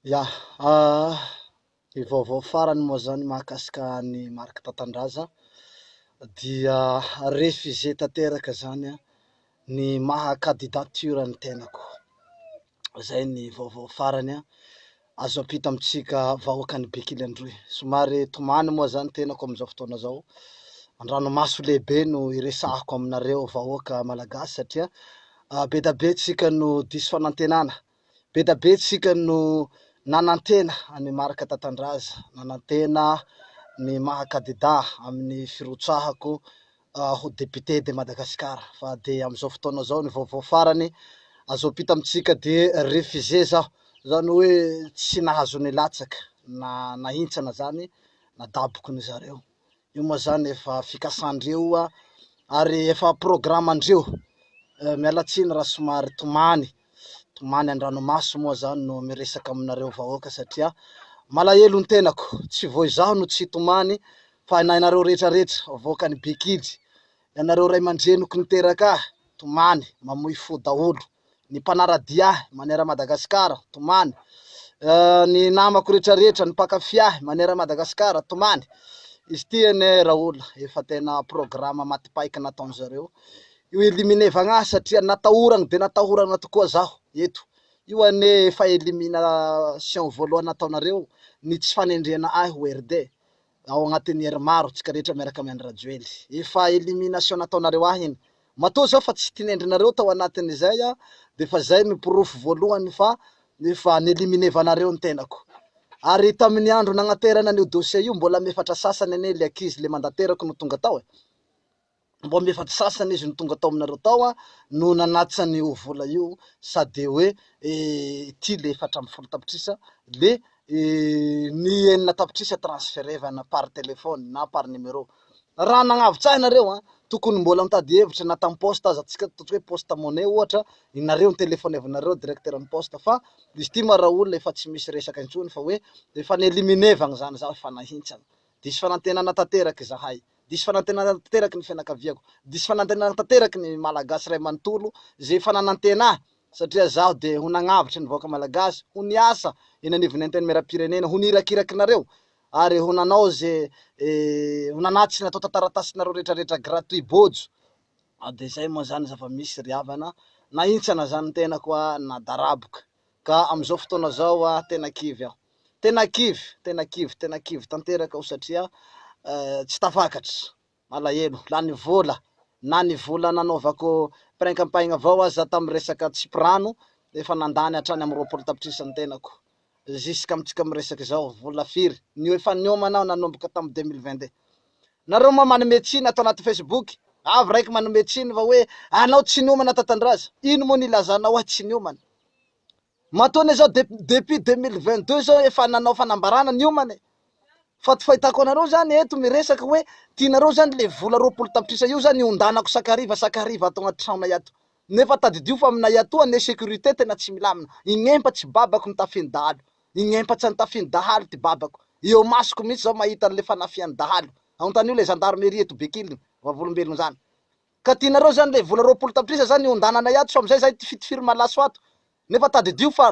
Ya, ny vaovao farany moa zany mahakasika ny Marc Tatandraza dia refusé tanteraka zany ny maha candidature ny tenako. Zay ny vaovao farany azo ampita amitsika vahoakan'ny Bekilandroy. Somary tomany moa zany tenako amizao fotoana zao. Andranomaso lehibe no iresahako aminareo vahoaka malagasy satria be da be tsika no diso fanantenana. Be da be tsika no nanantena any Marc Tatandraza, nanantena ny maha candidat amin'ny firotsahako ho député de Madagasikara. Fa de amizao fotoana zao ny vaovao farany azo ampita amitsika de refusé zaho, zany hoe tsy nahazo ny latsaka, nahintsana zany, nadaboko ny zareo. Io moa zany efa fikasandreo ary efa programandreo. Mialatsiny raha somary tomany andranomaso moa zany no miresaka aminareo vahoaka satria malahelo ny tenako, tsy voa izaho no tsy tomany fa nainareo rehetrarehetra vahoakan'ny Bekidy, ianareo ray aman-dreniko niteraka tomany mamoy fo daholo, ny mpanaradia ahy manera Madagasikara tomany, ny namako rehetrarehetra ny mpakafy ahy manera Madagasikara tomany. Izy ty ane Raoula efa tena programa matipaiky nataony zareo io eliminevagna ahy satria natahorana de natahorana tokoa zaho eto. Io ane efa elimination voalohany nataonareo ny tsy fanendrena ahy ho RD ao agnatin'ny hery maro tsika rehetra miaraka amin'ny Rajoely. Efa elimination nataonareo ahy iny. Matoa zao fa tsy tinendrinareo tao anatin'izay de fa zay ny porofo voalohany fa efa nieliminivanareo ny tenako. Ary tamin'ny andro nagnaterana an'io dossier io mbola mefatra sasany ane le ankizy le mandaterako no tonga tao mbo mefatra sasany izy no tonga tao aminareo tao no nanatsany io vola io sady hoe ty le 400 tapitrisa le ny enina tapitrisa transferevana par telefony na par numéro. Raha nagnavotsahy nareo tokony mbola mitady hevitra na tam poste aza atsika hoe poste monnaie ohatra inareo ny telefonevanareo directeur ny poste fa izy ty ma raha olona efa tsy misy resaka intsony fa hoe efa nieliminievagna zany zaho efa nahintsana. Diso fanantenana tanteraky zahay, diso fanantenana tanteraky ny fianakaviako, diso fanantenana tanteraky ny malagasy ray manontolo ze efa nanantena ahy satria zaho de ho nagnavotry ny vahoaka malagasy ho niasa eny anivon'ny anteny miaram-pirenena ho nirakirakinareo ary ho nanao ze ho nanatsy natao tataratasynareo rehetrarehetra gratuit bojo. De zay moa zany zava-misy riavana nahintsana zany ny tenako nadaraboka ka amizao fotoana zao tena kivy aho, tena kivy tanteraka aho satria tsy tafakatra, malahelo lany vola na ny vola nanaovako plein campagne avao aza tamy resaka tsiprano efa nandany hatrany amy 20 tapitrisa ny tenako jusque amitsika miresaky zao vola firy ny efa niomana aho nanomboka tamy 2022. Nareo moa manome tsiny atao anaty Facebook avy raiky manome tsiny fa hoe anao tsy niomana Tatandraza, ino moa nilazanao tsy niomana? Matoa zao depuis 2022 zao efa nanao fanambarana niomana. Fa ty fahitako anareo zany eto miresaka hoe tianareo zany le vola 20 tapitrisa io zany ondanako sakariva atao anaty tragnonay ato. Nefa tadidio fa aminay atoa ne sécurité tena tsy milamina. Ignempatsy babako ny tafiny dahalo. Ignempatsy ny tafiny dahalo ty babako. Eo masoko mihitsy zao mahita le fanafiany dahalo. Antanio le gendarmerie eto Bekily, vavolombelony zany. Ka tianareo zany le vola 20 tapitrisa zany ondananay ato so amizay zay ty fitifiry malaso ato. Nefa tadidio fa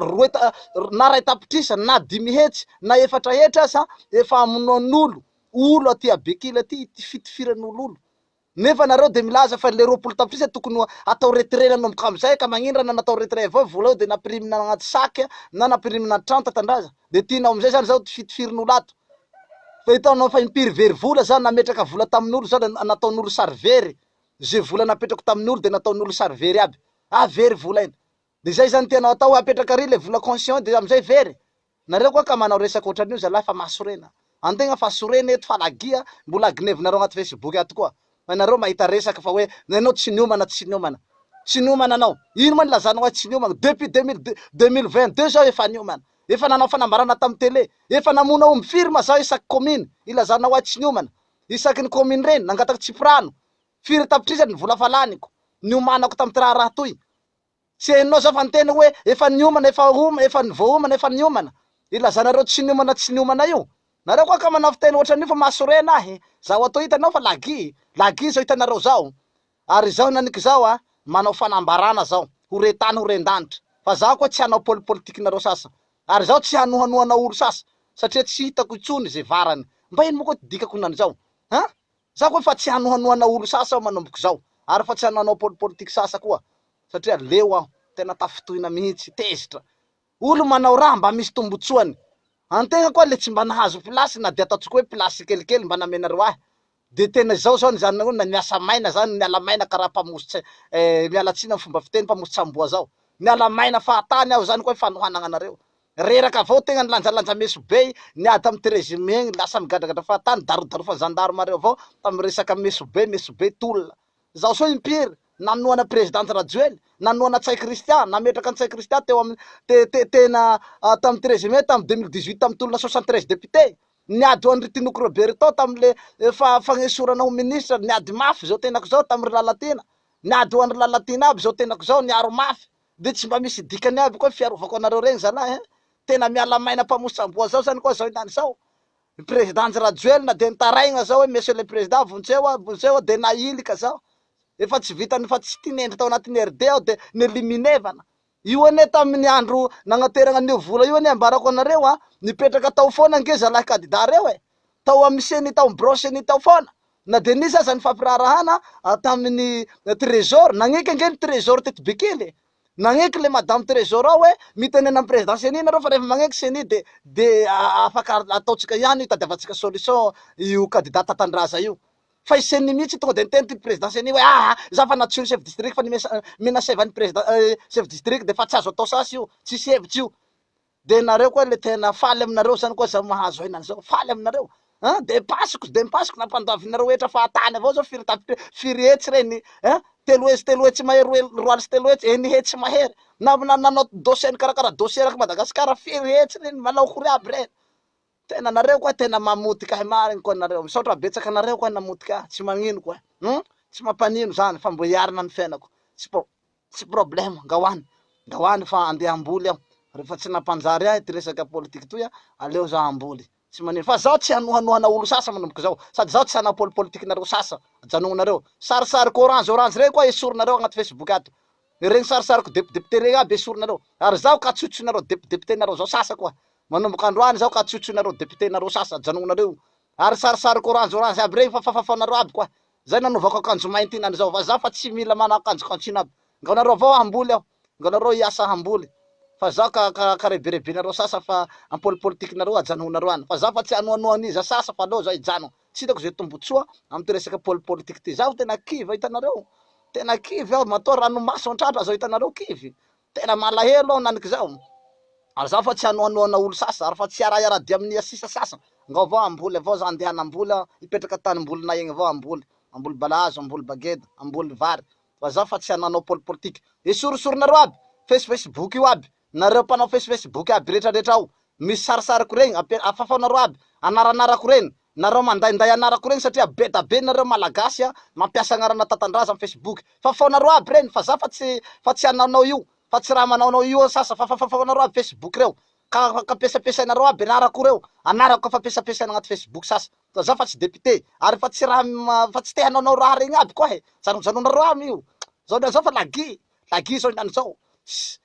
na ray tapitrisa na 10 hetsy na 4 hetsy asa efa amonoan'olo olo aty a Bekily aty ty fitifiran'olo. Nefa nareo de milaza fa le 20 tapitrisa tokony atao retirena nomboka amizay ka magnino natao retire avao vola io de napirimina agnaty saky na napirimina trano Tatandraza de tianao amizay zany zao ty fitifirin'olo ato. Fa hitanao fa impiry very vola zany nametraka vola tamin'olo zany nataon'olo sarivery, ze vola napetrako tamin'olo de nataon'olo sarivery aby. Very vola iny. De zay zany tianao atao apetraka ary le vola caution de amizay very. Nareo koa ka manao resaky ohatran'io zalahy fa mahasorena. Antegna fa sorena eto fa lagia mbola agnevinareo agnaty Facebook ato koa. Fa nareo mahita resaka fa hoe anao tsy niomana tsy niomana. Tsy niomana anao. Ino moa nilazanao tsy niomana? Depuis 2022 zao efa niomana. Efa nanao fanambarana tamy télé. Efa namona omby firma zao isaky commune. Ilazanao tsy niomana. Isaky ny commune reny nangataka tsiprano. Firy tapitrisa ny vola falaniko. Niomanako tamy ty raha toy. Tsy hainao zao fa ntena hoe efa niomana efa voaomana efa niomana. Ilazanareo tsy niomana io. Nareo koa ka manao fiteny ohatran'io fa mahasorena ahy. Zaho atao hitanao fa lagi zao hitanareo zao. Ary zao naniky zao manao fanambarana zao. Horetany horendanitra. Fa zaho koa tsy hanao politikinareo sasa. Ary zaho tsy hanohanoana olo sasa satria tsy hitako itsony zay varany. Mba ino moa koa dikako nan'izao? Ha? Zaho koa fa tsy hanohanoana olo sasa aho manomboky zao. Ary fa tsy hananao politiky sasa koa. Satria leo aho tena tafitohina mihitsy tezitra. Olo manao raha mba misy tombotsoany. Antegna koa le tsy mba nahazo plasy na de ataotsika hoe plasy kelikely mba namenareo ahy. De tena zao zany na miasa maina zany, miala maina karaha mpamositsy miala tsiny amin'ny fomba fiteny mpamositsy amboa zao. Miala maina fahatany aho zany koa fanohanana anareo. Reraka avao tegna nilanjalanja mesobe niady amy trezime egny lasa migadragatra fahatany darodaro zandarmareo avao tamy resaka mesobe tolona. Zaho so impiry nanoana présidente Rajoely, nanoana Tsay Christian, nametraka an Tsay Christian teo amy tena tamy trezime tamy 2018 tamy tolona 73 député. Niady ho an'ny Tinoko Roberto tamile fagnesorana ho ministra, niady mafy zao tenako zao tamy ry Lalatina. Niady ho an'ny Lalatina aby zao tenako zao niaro mafy. De tsy mba misy dikany aby koa fiarovako anareo regny zalahy. Tena miala maina mpamositsy amboa zao zany koa zao inany zao. Président Rajoely na de nitaraigna zao hoe monsieur le président vontseo de nailika zao. Efa tsy vitany fa tsy tinendry tao anatin'ny RD aho de neliminevana. Io ane tamin'ny andro nagnaterana an'io vola io ane ambarako anareo nipetraka tao foana ange zalahy candidat reo tao amy seny tao broseny tao foana. Na de nisy aza nifampirarahana tamin'ny trésor, nagneky ange ny trésor teto bekely. Nagneky le madame trésor ao hoe mitenena amy président seny nareo fa rehefa magneky seny de afaka ataotsika ihany itadiavatsika solution io candidat Tatandraza io. Fa iseny mihitsy tonga de niteny ty président seny hoe za fa natsolo chef district fa mena sevan'ny président chef district de fa tsy azo atao sasy io, tsisy hevitsy io. De nareo koa le tena faly aminareo zany koa za mahazo henany zao, faly aminareo. De mipasoko nampandoavinareo etra fahatany avao zao firy hetsy reny, telo hetsy mahery roaly sy telo hetsy, eny hetsy mahery. Nanao dossier karakara dossier raky Madagasikara firy hetsy reny, manao kory aby reny. Tena nareo koa tena mamotika ahy mariny koa nareo. Misaotra betsaka anareo koa namotika ahy, tsy magnino koa. Tsy mampanino zany fa mbo iarina ny fiainako. Tsy problème, ngahoany fa andeha amboly aho. Rehefa tsy nampanjary ahy ty resaka politiky toy aleo zaho amboly. Tsy manino fa zaho tsy hanohanoana olo sasa manomboky zao. Sady zaho tsy hanao politikinareo sasa, janognareo. Sarisary orange rey koa esorinareo agnaty Facebook ato. Regny sarisariko député regny aby esorinareo. Ary zaho ka tsotsonareo député nareo zao sasa koa. Manomboky androany zaho ka tsotsonareo député nareo sasa, janognareo. Ary sarisariko orange aby regny fa fafafanareo aby koa. Zay nanovako akanjo mainty inany zao. Fa zaho fa tsy mila mana akanjo kantsina aby. Ngaonareo avao hamboly aho. Ngaonareo hiasa hamboly. Fa zaho ka reberebenareo sasa fa politikinareo ajanognareo any. Fa zaho fa tsy hanohanoaniza sasa fa aleo zaho hijano. Tsy hitako zay tombotsoa amy ty resaka politiky ty. Zaho tena kivy hitanareo. Tena kivy aho matoa ranomaso antratra zao hitanareo kivy. Tena malahelo aho naniky zao. Ary zaho fa tsy hanohanoana olo sasa, ary fa tsy iaradia amin'ny asisa sasa. Ngao avao amboly avao za andehana amboly hipetraka tanimbolina egny avao amboly. Amboly balahazo, amboly bageda, amboly vary. Fa zaho fa tsy hananao politiky. Esorisorinareo aby, Facebook io aby. Nareo mpanao Facebook aby rehetrarehetra ao. Misy sarisariko regny, afafanareo aby. Anaranarako regny. Nareo mandainday anarako regny satria be da be nareo malagasy mampiasa anarana Tatandraza amy Facebook. Fafaonareo aby regny fa zaho fa tsy hananao io. Fa tsy raha manaonao io sasa fa fafaonareo aby Facebook reo. Ka pesapesainareo aby anarako reo. Anarako ka fampesapesaina agnaty Facebook sasa. Fa zaho fa tsy député. Ary fa tsy raha fa tsy te hanaonao raha regny aby koa janojanonareo amy io. Zao fa lagi zao inany zao.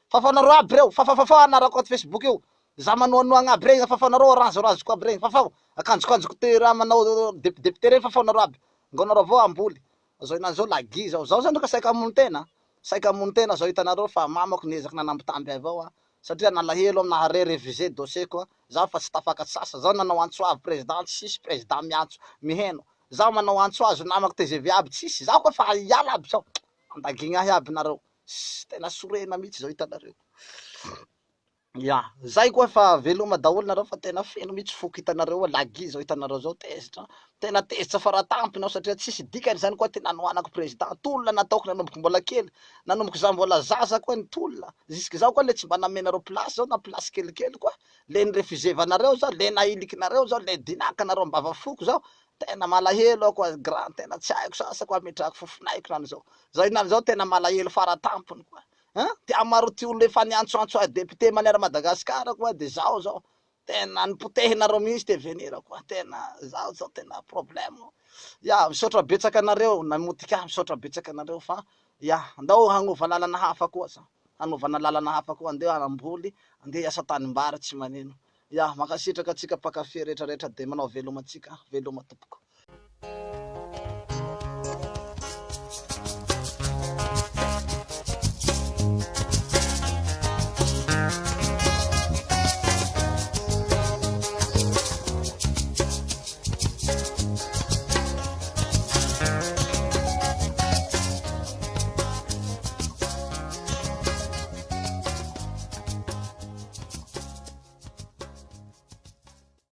Fafaonareo aby reo, fafafafa anarako agnaty Facebook io. Za manoanoagna aby regny, fafaonareo orange ko aby regny, fafao. Akanjokanjoko te raha manao député regny fafaonareo aby. Ngaonareo avao amboly. Zao inany zao lagi zao. Zao zany ka saika amony tena. Saika amony tena zao hitanareo fa mamako niezaky nanambitamby avao satria nalahelo am nahare réviser dossier koa. Zaho fa tsy tafakatsy sasa. Zaho nanao antsoavy président tsisy président miantso miheno. Zaho manao antsoazo namako TGV aby tsisy. Zaho koa fa hiala aby zao. Andagigna ahy aby nareo. Tena sorena mihitsy zao hitanareo. Zay koa fa veloma daholo nareo fa tena feno mihitsy foko hitanareo lagi zao hitanareo zao tezitra. Tena tezitra faratampinao satria tsisy dikany zany koa tena anohanako président. Tolona nataoko nanomboky mbola kely. Nanomboky za mbola zaza koa ny tolona. Jusque zao koa le tsy mba namenareo place zao na place kelikely koa. Le nirefusé-vanareo zao, le nailikinareo zao, le dinakanareo mbava foko zao. Tena malahelo koa grand, tena tsy haiko sasa koa metrahako fofinaiko nany zao. Zao inany zao tena malahelo faratampony koa. Ty amaro ty olo efa niantsoantso a député manera Madagasikara koa de zao. Tena nipotehinareo mihitsy te venir koa. Tena zao tena problème. Misaotra betsaka anareo, namotika misaotra betsaka anareo fa andao hagnova lalana hafa koa sa. hanovana lalana hafa koa, andeha hanamboly, andeha hiasa tanimbary tsy manino. Ya, makasitraka atsika mpakafy rehetrarehetra de manao veloma atsika, veloma tompoko.